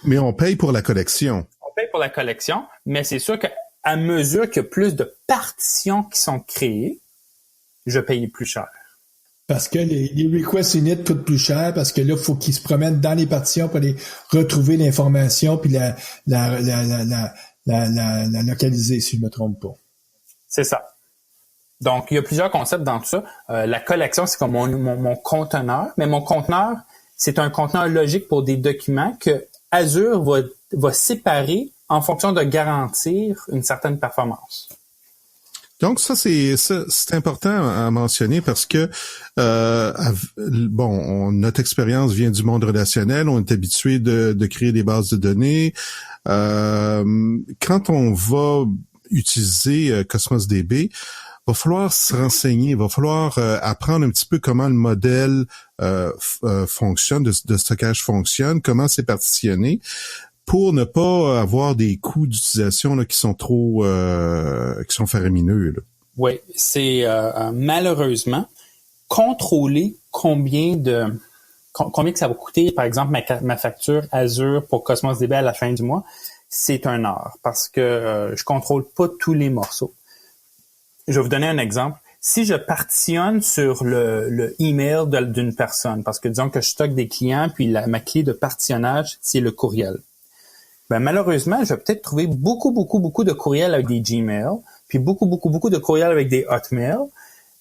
mais on paye pour la collection. On paye pour la collection, mais c'est sûr qu'à mesure qu'il y a plus de partitions qui sont créées, je paye plus cher. Parce que les request units coûtent plus cher, parce que là, il faut qu'ils se promènent dans les partitions pour aller retrouver l'information puis la localiser, si je me trompe pas. C'est ça. Donc, il y a plusieurs concepts dans tout ça. La collection, c'est comme mon conteneur, mais mon conteneur, c'est un conteneur logique pour des documents que Azure va séparer en fonction de garantir une certaine performance. Donc ça c'est important à mentionner parce que notre expérience vient du monde relationnel, on est habitué de créer des bases de données. Quand on va utiliser Cosmos DB, va falloir se renseigner, va falloir apprendre un petit peu comment le modèle fonctionne, de stockage fonctionne, comment c'est partitionné, pour ne pas avoir des coûts d'utilisation là, qui sont faramineux. Là. Oui, c'est malheureusement contrôler combien que ça va coûter, par exemple, ma facture Azure pour Cosmos DB à la fin du mois, c'est un art parce que je contrôle pas tous les morceaux. Je vais vous donner un exemple. Si je partitionne sur le email d'une personne, parce que disons que je stocke des clients, puis ma clé de partitionnage, c'est le courriel. Ben malheureusement, je vais peut-être trouver beaucoup de courriels avec des Gmail, puis beaucoup de courriels avec des Hotmail,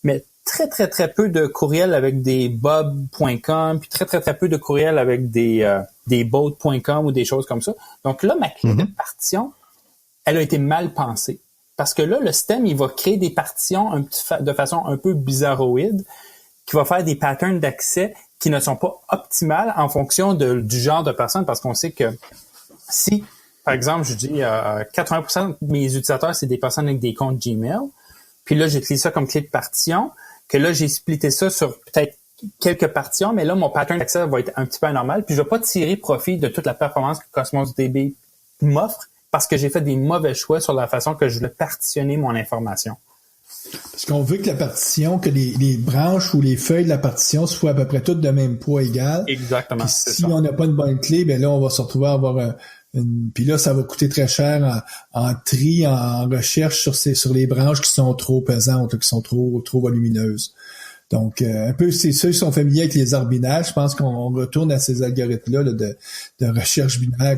mais très peu de courriels avec des bob.com, puis très peu de courriels avec des boat.com ou des choses comme ça. Donc là, ma clé de partition, elle a été mal pensée. Parce que là, le système, il va créer des partitions de façon un peu bizarroïde, qui va faire des patterns d'accès qui ne sont pas optimales en fonction du genre de personne, parce qu'on sait que si, par exemple, je dis 80% de mes utilisateurs, c'est des personnes avec des comptes Gmail, puis là, j'utilise ça comme clé de partition, que là, j'ai splitté ça sur peut-être quelques partitions, mais là, mon pattern d'accès va être un petit peu anormal, puis je vais pas tirer profit de toute la performance que Cosmos DB m'offre, parce que j'ai fait des mauvais choix sur la façon que je voulais partitionner mon information. Parce qu'on veut que la partition, que les branches ou les feuilles de la partition soient à peu près toutes de même poids égal. Exactement. Puis si on n'a pas une bonne clé, ben là, on va se retrouver à avoir puis là, ça va coûter très cher en tri, en recherche sur les branches qui sont trop pesantes, qui sont trop volumineuses. Donc, un peu, c'est ceux qui sont familiers avec les arbres binaires, je pense qu'on retourne à ces algorithmes-là là, de recherche binaire,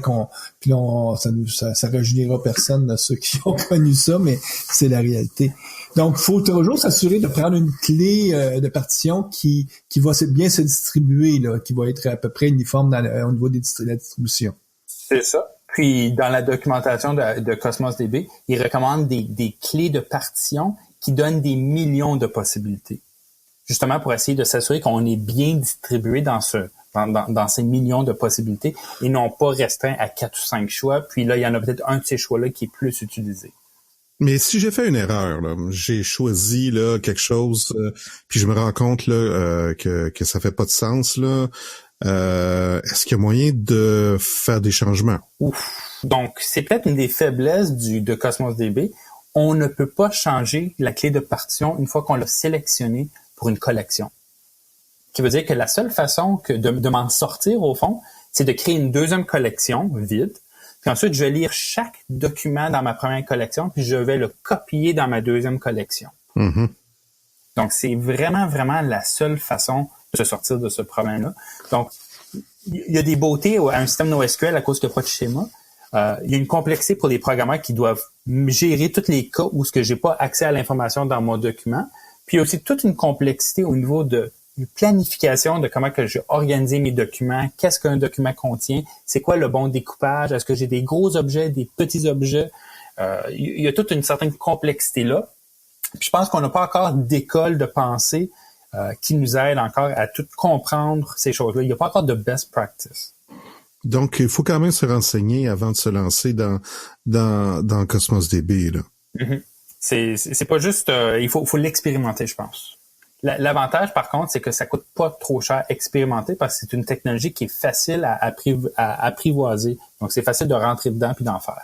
puis là, ça rajeunira personne, là, ceux qui ont connu ça, mais c'est la réalité. Donc, il faut toujours s'assurer de prendre une clé de partition qui va bien se distribuer, là, qui va être à peu près uniforme au niveau de la distribution. C'est ça. Puis, dans la documentation de Cosmos DB, ils recommandent des clés de partition qui donnent des millions de possibilités. Justement pour essayer de s'assurer qu'on est bien distribué dans dans ces millions de possibilités et non pas restreint à 4 ou 5 choix. Puis là, il y en a peut-être un de ces choix-là qui est plus utilisé. Mais si j'ai fait une erreur, là, j'ai choisi là quelque chose, puis je me rends compte là que ça fait pas de sens là. Est-ce qu'il y a moyen de faire des changements? Ouf. Donc, c'est peut-être une des faiblesses de Cosmos DB. On ne peut pas changer la clé de partition une fois qu'on l'a sélectionnée pour une collection. Ce qui veut dire que la seule façon de m'en sortir, au fond, c'est de créer une deuxième collection vide. Puis ensuite, je vais lire chaque document dans ma première collection, puis je vais le copier dans ma deuxième collection. Mm-hmm. Donc, c'est vraiment, vraiment la seule façon de se sortir de ce problème-là. Donc, il y a des beautés à un système NoSQL à cause qu'il n'y a pas de schéma. Il y a une complexité pour les programmeurs qui doivent gérer tous les cas où j'ai pas accès à l'information dans mon document. Puis, il y a aussi toute une complexité au niveau de planification de comment que je vais organiser mes documents, qu'est-ce qu'un document contient, c'est quoi le bon découpage, est-ce que j'ai des gros objets, des petits objets. Il y a toute une certaine complexité là. Puis je pense qu'on n'a pas encore d'école de pensée qui nous aide encore à tout comprendre ces choses-là. Il n'y a pas encore de best practice. Donc, il faut quand même se renseigner avant de se lancer dans Cosmos DB, là. Mm-hmm. C'est pas juste... il faut l'expérimenter, je pense. L'avantage, par contre, c'est que ça coûte pas trop cher expérimenter parce que c'est une technologie qui est facile à apprivoiser. Donc, c'est facile de rentrer dedans puis d'en faire.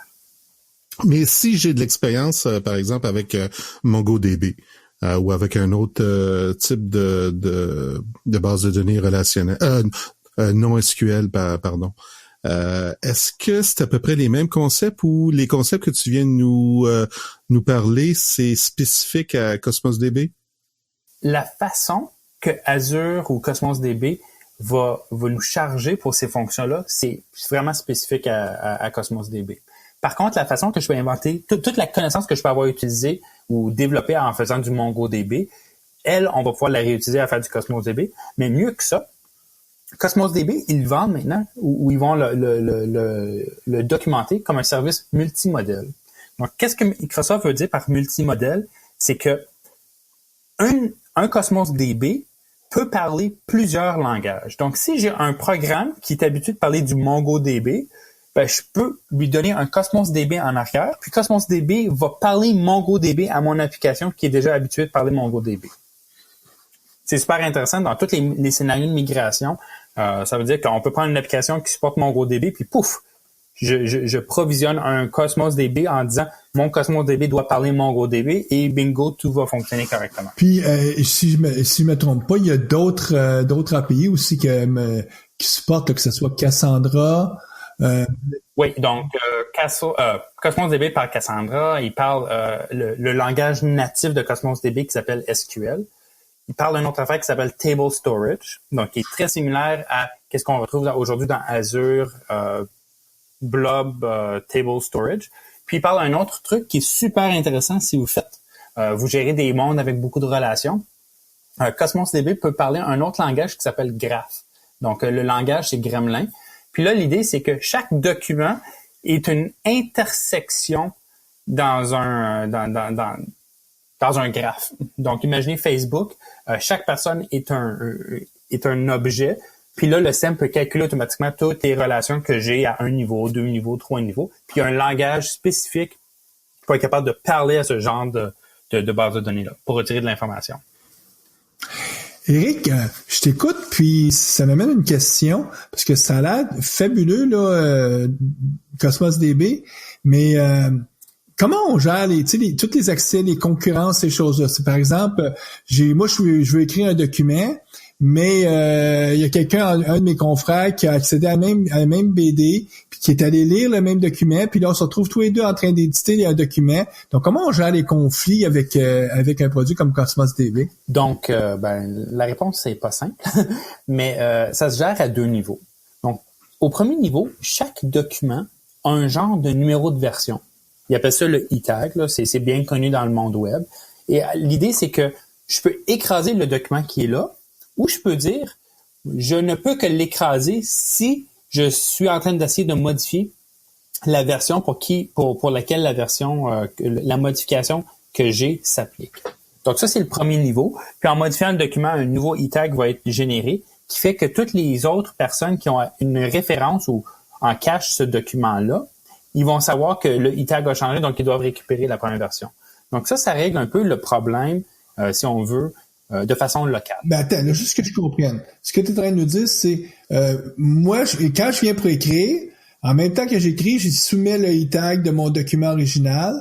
Mais si j'ai de l'expérience, par exemple, avec MongoDB ou avec un autre type de base de données relationnelle, non SQL, pardon, est-ce que c'est à peu près les mêmes concepts ou les concepts que tu viens de nous parler, c'est spécifique à Cosmos DB? La façon que Azure ou Cosmos DB va nous charger pour ces fonctions-là, c'est vraiment spécifique à Cosmos DB. Par contre, la façon que je peux inventer, toute la connaissance que je peux avoir utilisée ou développée en faisant du MongoDB, elle, on va pouvoir la réutiliser à faire du Cosmos DB. Mais mieux que ça, Cosmos DB, ils le vendent maintenant ou ils vont le documenter comme un service multimodèle. Donc, qu'est-ce que Microsoft veut dire par multimodèle? C'est que un Cosmos DB peut parler plusieurs langages. Donc, si j'ai un programme qui est habitué de parler du MongoDB, ben, je peux lui donner un Cosmos DB en arrière, puis Cosmos DB va parler MongoDB à mon application qui est déjà habituée de parler MongoDB. C'est super intéressant dans tous les scénarios de migration. Ça veut dire qu'on peut prendre une application qui supporte MongoDB, puis pouf, je provisionne un Cosmos DB en disant mon Cosmos DB doit parler MongoDB et bingo, tout va fonctionner correctement. Puis si je me trompe pas, il y a d'autres API aussi qui supportent, là, que ce soit Cassandra. Oui, donc Cosmos DB par Cassandra, il parle le langage natif de Cosmos DB qui s'appelle SQL. Il parle d'une autre affaire qui s'appelle Table Storage, donc qui est très similaire à qu'est-ce qu'on retrouve aujourd'hui dans Azure, Blob, Table Storage. Puis il parle d'un autre truc qui est super intéressant si vous faites. Vous gérez des mondes avec beaucoup de relations. Cosmos DB peut parler un autre langage qui s'appelle Graph. Donc le langage, c'est Gremlin. Puis là, l'idée, c'est que chaque document est une intersection dans un graphe. Donc, imaginez Facebook, chaque personne est un objet, puis là, le système peut calculer automatiquement toutes les relations que j'ai à un niveau, 2 niveaux, 3 niveaux, puis il y a un langage spécifique pour être capable de parler à ce genre de base de données-là, pour retirer de l'information. Éric, je t'écoute, puis ça m'amène une question, parce que ça a l'air fabuleux, là, Cosmos DB, mais comment on gère tous les accès, les concurrences, ces choses-là? C'est, par exemple, je veux écrire un document, mais il y a quelqu'un, un de mes confrères, qui a accédé à la même BD, puis qui est allé lire le même document, puis là, on se retrouve tous les deux en train d'éditer un document. Donc, comment on gère les conflits avec un produit comme Cosmos DB? Donc, la réponse, c'est pas simple, mais ça se gère à 2 niveaux. Donc, au premier niveau, chaque document a un genre de numéro de version. Il appelle ça le e-tag, là, c'est bien connu dans le monde web. Et l'idée, c'est que je peux écraser le document qui est là, ou je peux dire, je ne peux que l'écraser si je suis en train d'essayer de modifier la version pour laquelle la modification que j'ai s'applique. Donc ça, c'est le premier niveau. Puis en modifiant le document, un nouveau e-tag va être généré. qui fait que toutes les autres personnes qui ont une référence ou en cache ce document-là, ils vont savoir que le e-tag a changé, donc ils doivent récupérer la première version. Donc ça règle un peu le problème, si on veut, de façon locale. Ben attends, là, juste que je comprenne. Ce que tu es en train de nous dire, c'est moi, quand je viens pour écrire, en même temps que j'écris, je soumets le e-tag de mon document original.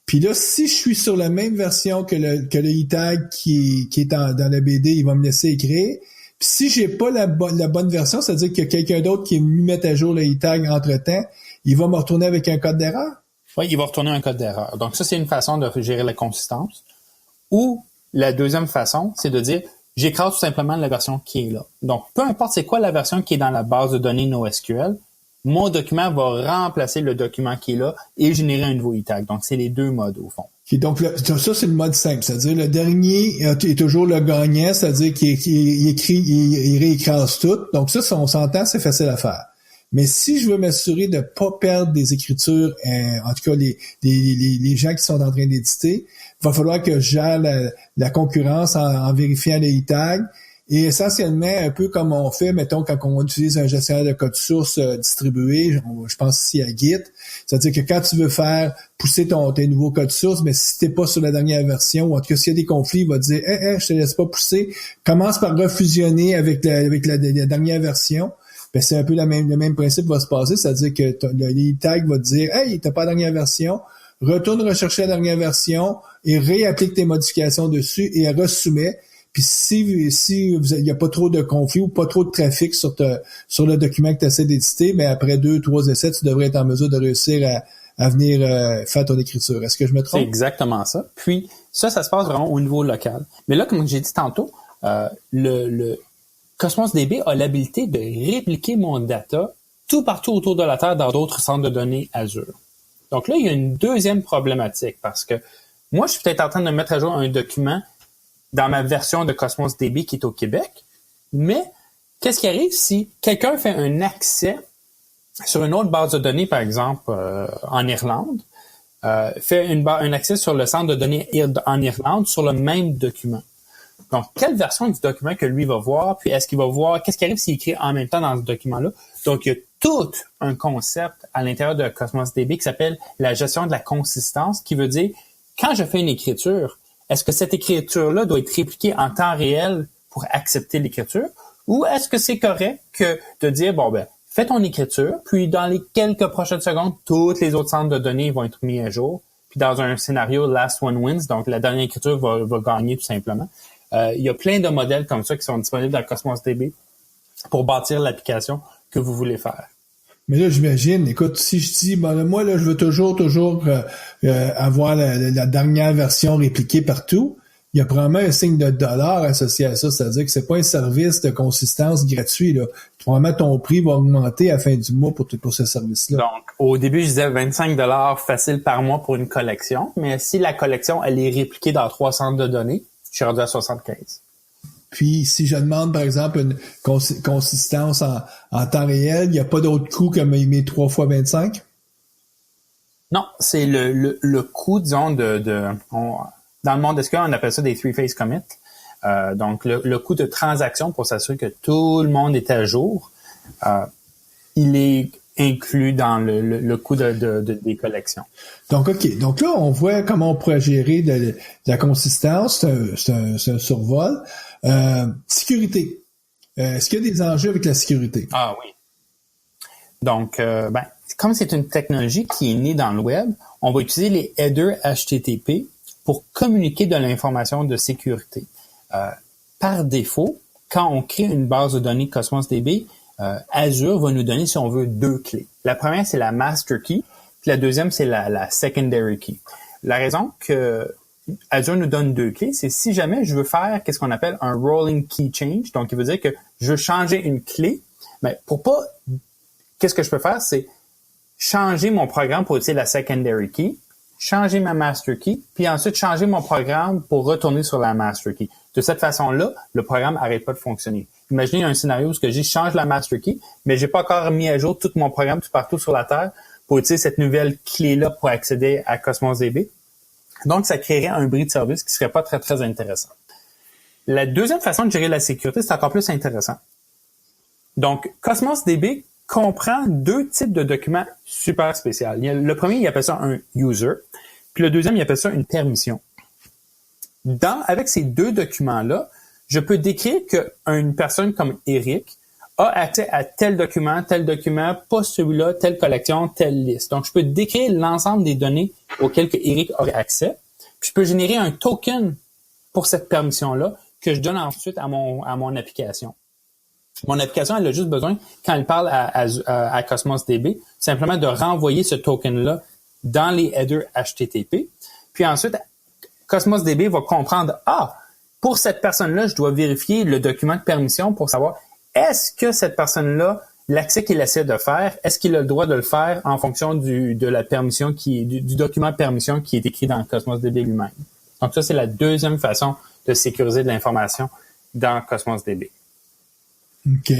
Puis là, si je suis sur la même version que le e-tag qui est dans la BD, il va me laisser écrire. Puis si j'ai pas la bonne version, c'est-à-dire qu'il y a quelqu'un d'autre qui est venu mettre à jour le e-tag entre-temps, il va me retourner avec un code d'erreur? Oui, il va retourner un code d'erreur. Donc ça, c'est une façon de gérer la consistance. Ou la deuxième façon, c'est de dire, j'écrase tout simplement la version qui est là. Donc, peu importe c'est quoi la version qui est dans la base de données NoSQL, mon document va remplacer le document qui est là et générer un nouveau e-tag. Donc, c'est les deux modes au fond. Okay, donc ça, c'est le mode simple. C'est-à-dire le dernier est toujours le gagnant, c'est-à-dire qu'il réécrase tout. Donc ça, si on s'entend, c'est facile à faire. Mais si je veux m'assurer de pas perdre des écritures, en tout cas les gens qui sont en train d'éditer, il va falloir que je gère la concurrence en vérifiant les e-tags. Et essentiellement, un peu comme on fait, mettons, quand on utilise un gestionnaire de code source distribué, je pense ici à Git, c'est-à-dire que quand tu veux faire pousser tes nouveaux codes source, mais si t'es pas sur la dernière version, ou en tout cas s'il y a des conflits, il va te dire je te laisse pas pousser, commence par refusionner avec la dernière version. Ben, c'est un peu le même principe va se passer, c'est-à-dire que le e-tag va te dire hey, t'as pas la dernière version, retourne rechercher la dernière version et réapplique tes modifications dessus et ressoumets. Puis si il y a pas trop de conflits ou pas trop de trafic sur le document que tu essaies d'éditer, mais après 2-3 essais, tu devrais être en mesure de réussir à venir faire ton écriture. Est-ce que je me trompe? C'est exactement ça. Puis ça se passe vraiment au niveau local. Mais là, comme j'ai dit tantôt, le Cosmos DB a l'habilité de répliquer mon data tout partout autour de la Terre dans d'autres centres de données Azure. Donc là, il y a une deuxième problématique parce que moi, je suis peut-être en train de mettre à jour un document dans ma version de Cosmos DB qui est au Québec, mais qu'est-ce qui arrive si quelqu'un fait un accès sur une autre base de données, par exemple en Irlande, fait un accès sur le centre de données en Irlande sur le même document? Donc, quelle version du document que lui va voir, puis est-ce qu'il va voir, qu'est-ce qui arrive s'il écrit en même temps dans ce document-là? Donc, il y a tout un concept à l'intérieur de Cosmos DB qui s'appelle la gestion de la consistance, qui veut dire, quand je fais une écriture, est-ce que cette écriture-là doit être répliquée en temps réel pour accepter l'écriture? Ou est-ce que c'est correct que de dire, fais ton écriture, puis dans les quelques prochaines secondes, toutes les autres centres de données vont être mis à jour. Puis dans un scénario last one wins, donc la dernière écriture va gagner tout simplement. Il y a plein de modèles comme ça qui sont disponibles dans Cosmos DB pour bâtir l'application que vous voulez faire. Mais là, j'imagine, écoute, si je dis, moi, là, je veux toujours avoir la dernière version répliquée partout, il y a probablement un signe de dollar associé à ça, c'est-à-dire que c'est pas un service de consistance gratuit, là. Probablement ton prix va augmenter à la fin du mois pour ce service-là. Donc, au début, je disais 25 $ facile par mois pour une collection, mais si la collection, elle est répliquée dans 3 centres de données, je suis rendu à 75. Puis, si je demande, par exemple, une consistance en temps réel, il n'y a pas d'autre coût que mes 3 fois 25? Non, c'est le coût, disons, dans le monde SQL, on appelle ça des three-phase commits. Donc, le coût de transaction pour s'assurer que tout le monde est à jour, il est inclus dans le coût des collections. Donc, OK. Donc là, on voit comment on pourrait gérer de la consistance. C'est un survol. Sécurité. Est-ce qu'il y a des enjeux avec la sécurité? Ah oui. Donc, comme c'est une technologie qui est née dans le web, on va utiliser les headers HTTP pour communiquer de l'information de sécurité. Par défaut, quand on crée une base de données Cosmos DB, Azure va nous donner, si on veut, 2 clés. La première, c'est la master key, puis la deuxième, c'est la secondary key. La raison que Azure nous donne 2 clés, c'est si jamais je veux faire qu'est-ce qu'on appelle un rolling key change, donc il veut dire que je veux changer une clé, mais qu'est-ce que je peux faire, c'est changer mon programme pour utiliser la secondary key, changer ma master key, puis ensuite changer mon programme pour retourner sur la master key. De cette façon-là, le programme n'arrête pas de fonctionner. Imaginez un scénario où je change la master key, mais j'ai pas encore mis à jour tout mon programme tout partout sur la Terre pour utiliser cette nouvelle clé-là pour accéder à Cosmos DB. Donc, ça créerait un bris de service qui serait pas très, très intéressant. La deuxième façon de gérer la sécurité, c'est encore plus intéressant. Donc, Cosmos DB comprend deux types de documents super spéciaux. Le premier, il appelle ça un user, puis le deuxième, il appelle ça une permission. Avec ces deux documents-là, je peux décrire qu'une personne comme Eric a accès à tel document, pas celui-là, telle collection, telle liste. Donc, je peux décrire l'ensemble des données auxquelles que Eric aurait accès, puis je peux générer un token pour cette permission-là que je donne ensuite à mon application. Mon application, elle a juste besoin, quand elle parle à Cosmos DB, simplement de renvoyer ce token-là dans les headers HTTP. Puis ensuite, Cosmos DB va comprendre, pour cette personne-là, je dois vérifier le document de permission pour savoir est-ce que cette personne-là, l'accès qu'il essaie de faire, est-ce qu'il a le droit de le faire en fonction de la permission du document de permission qui est écrit dans Cosmos DB lui-même. Donc ça, c'est la deuxième façon de sécuriser de l'information dans Cosmos DB. OK.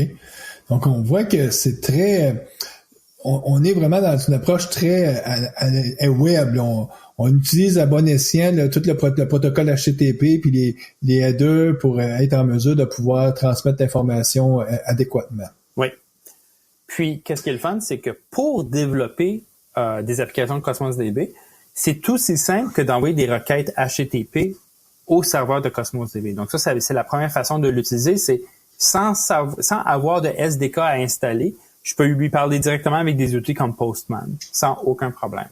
Donc, on voit que c'est très... On est vraiment dans une approche très web. Là. On utilise à bon escient tout le protocole HTTP puis les headers pour être en mesure de pouvoir transmettre l'information adéquatement. Oui. Puis, qu'est-ce qui est le fun, c'est que pour développer des applications de Cosmos DB, c'est tout aussi simple que d'envoyer des requêtes HTTP au serveur de Cosmos DB. Donc ça, c'est la première façon de l'utiliser, c'est sans avoir de SDK à installer, je peux lui parler directement avec des outils comme Postman, sans aucun problème.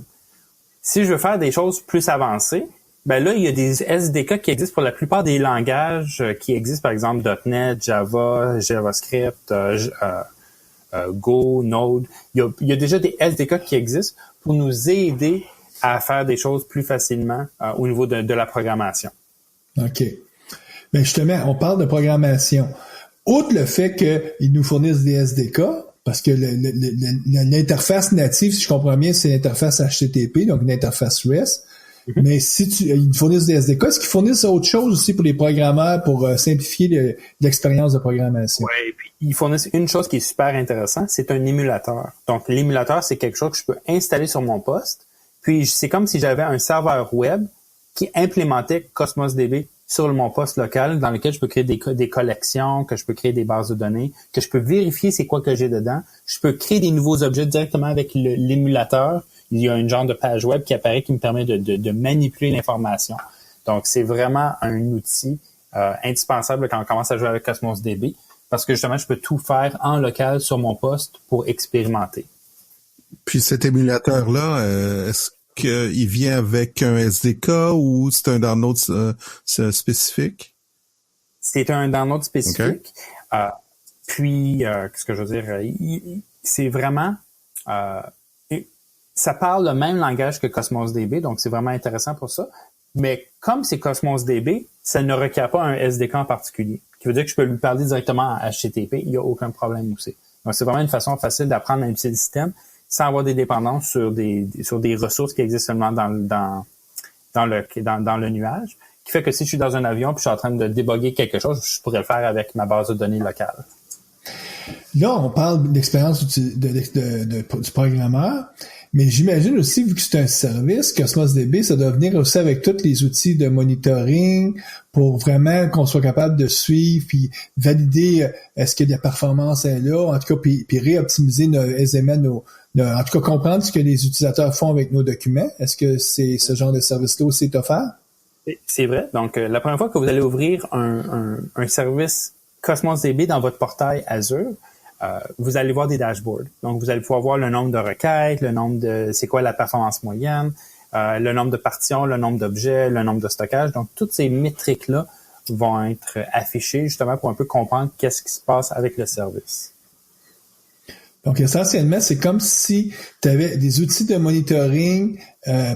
Si je veux faire des choses plus avancées, ben là, il y a des SDK qui existent pour la plupart des langages qui existent, par exemple .NET, Java, JavaScript, Go, Node. Il y a déjà des SDK qui existent pour nous aider à faire des choses plus facilement au niveau de la programmation. OK. Ben justement, on parle de programmation. Outre le fait qu'ils nous fournissent des SDK, parce que l'interface native, si je comprends bien, c'est l'interface HTTP, donc une interface REST. Mm-hmm. Mais si ils nous fournissent des SDK, est-ce qu'ils fournissent autre chose aussi pour les programmeurs pour simplifier l'expérience de programmation? Oui, puis ils fournissent une chose qui est super intéressante, c'est un émulateur. Donc, l'émulateur, c'est quelque chose que je peux installer sur mon poste. Puis, c'est comme si j'avais un serveur web qui implémentait Cosmos DB sur mon poste local dans lequel je peux créer des collections, que je peux créer des bases de données, que je peux vérifier c'est quoi que j'ai dedans. Je peux créer des nouveaux objets directement avec l'émulateur. Il y a une genre de page web qui apparaît qui me permet de manipuler l'information. Donc, c'est vraiment un outil indispensable quand on commence à jouer avec Cosmos DB parce que justement, je peux tout faire en local sur mon poste pour expérimenter. Puis cet émulateur-là, est-ce qu'il vient avec un SDK ou c'est un download spécifique? C'est un download spécifique. Okay. Qu'est-ce que je veux dire? C'est vraiment... ça parle le même langage que Cosmos DB, donc c'est vraiment intéressant pour ça. Mais comme c'est Cosmos DB, ça ne requiert pas un SDK en particulier. Ce qui veut dire que je peux lui parler directement à HTTP, il n'y a aucun problème aussi. Donc c'est vraiment une façon facile d'apprendre à utiliser le système sans avoir des dépendances sur des ressources qui existent seulement dans le nuage, qui fait que si je suis dans un avion et je suis en train de débugger quelque chose, je pourrais le faire avec ma base de données locale. Là, on parle d'expérience du programmeur, mais j'imagine aussi, vu que c'est un service, Cosmos DB, ça doit venir aussi avec tous les outils de monitoring pour vraiment qu'on soit capable de suivre puis valider est-ce que la performance est là, en tout cas, puis réoptimiser aisément en tout cas, comprendre ce que les utilisateurs font avec nos documents. Est-ce que c'est ce genre de service-là aussi est offert? C'est vrai. Donc, la première fois que vous allez ouvrir un service Cosmos DB dans votre portail Azure, vous allez voir des dashboards. Donc, vous allez pouvoir voir le nombre de requêtes, le nombre de c'est quoi la performance moyenne, le nombre de partitions, le nombre d'objets, le nombre de stockage. Donc, toutes ces métriques-là vont être affichées justement pour un peu comprendre qu'est-ce qui se passe avec le service. Donc, essentiellement, c'est comme si tu avais des outils de monitoring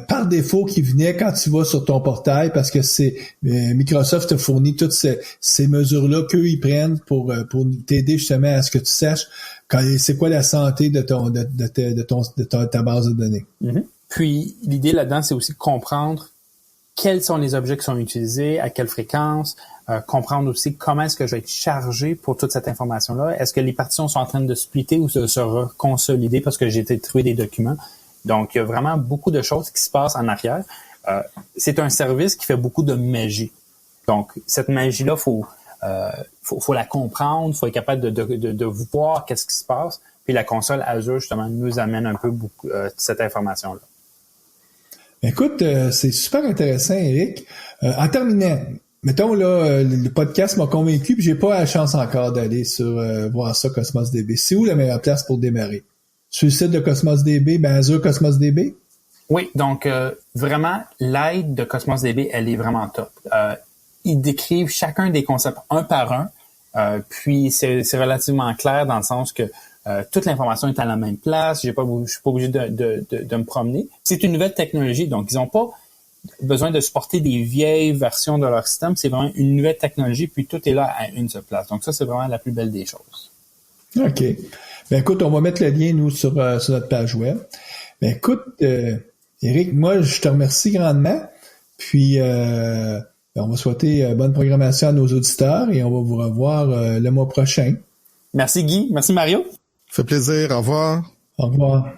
par défaut qui venaient quand tu vas sur ton portail parce que c'est Microsoft te fournit toutes ces mesures-là qu'eux, ils prennent pour t'aider justement à ce que tu saches c'est quoi la santé de ta base de données. Mm-hmm. Puis, l'idée là-dedans, c'est aussi comprendre quels sont les objets qui sont utilisés, à quelle fréquence, comprendre aussi comment est-ce que je vais être chargé pour toute cette information-là. Est-ce que les partitions sont en train de splitter ou de se reconsolider parce que j'ai été trouver des documents? Donc, il y a vraiment beaucoup de choses qui se passent en arrière. C'est un service qui fait beaucoup de magie. Donc, cette magie-là, faut faut la comprendre, faut être capable de voir qu'est-ce qui se passe. Puis la console Azure, justement, nous amène un peu beaucoup cette information-là. Écoute, c'est super intéressant, Éric. En terminant, mettons là, le podcast m'a convaincu, puis j'ai pas la chance encore d'aller sur voir ça, Cosmos DB. C'est où la meilleure place pour démarrer? Sur le site de Cosmos DB, Azure Cosmos DB? Oui, donc vraiment, l'aide de Cosmos DB, elle est vraiment top. Ils décrivent chacun des concepts un par un, puis c'est relativement clair dans le sens que toute l'information est à la même place. Je suis pas obligé de me promener. C'est une nouvelle technologie, donc ils n'ont pas besoin de supporter des vieilles versions de leur système. C'est vraiment une nouvelle technologie, puis tout est là à une seule place. Donc ça, c'est vraiment la plus belle des choses. OK. Ben écoute, on va mettre le lien, nous, sur notre page web. Ben écoute, Éric, moi, je te remercie grandement. Puis, on va souhaiter bonne programmation à nos auditeurs et on va vous revoir le mois prochain. Merci Guy. Merci Mario. Ça fait plaisir. Au revoir. Au revoir.